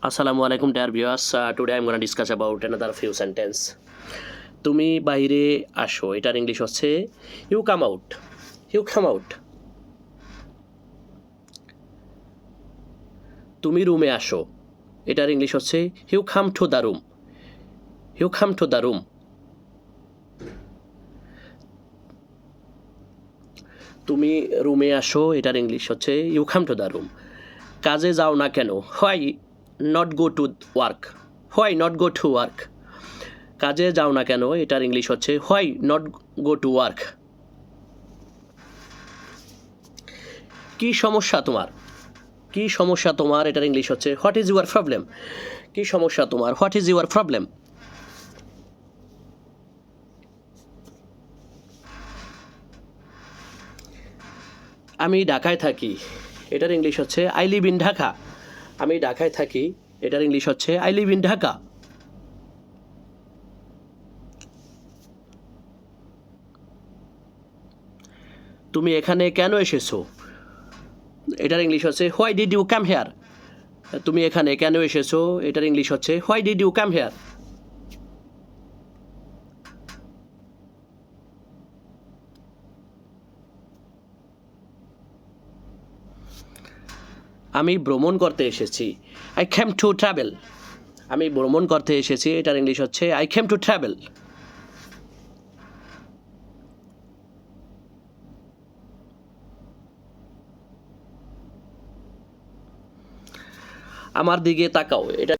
Assalamu alaikum dear viewers. Today I'm going to discuss about another few sentence. তুমি বাইরে আসো, এটার English হচ্ছে you come out. You come out. তুমি রুমে আসো, এটার ইংলিশ হচ্ছে you come to the room. You come to the room. তুমি রুমে আসো, এটার ইংলিশ হচ্ছে you come to the room. কাজে যাও না কেন, why not go to work. Why not go to work. কাজে যাও না কেন, এটার ইংলিশ হচ্ছে why not go to work. কী সমস্যা তোমার? কী সমস্যা তোমার, এটার ইংলিশ হচ্ছে হোয়াট ইজ ইউর প্রবলেম। কী সমস্যা তোমার, হোয়াট ইজ ইউর প্রবলেম। আমি ঢাকায় থাকি, এটার ইংলিশ হচ্ছে আই লিভ ইন ঢাকা। আমি ঢাকায় থাকি, এটার ইংলিশ হচ্ছে আই লিভ ইন ঢাকা। তুমি এখানে কেন এসেছো, এটার ইংলিশ হচ্ছে why did you come here. তুমি এখানে কেন এসেছো, এটার ইংলিশ হচ্ছে why did you come here. আমি ভ্রমণ করতে এসেছি, আই ক্যাম টু ট্রাভেল। আমি ভ্রমণ করতে এসেছি, এটার ইংলিশ হচ্ছে আই ক্যাম টু ট্রাভেল। আমার দিকে তাকাও, এটা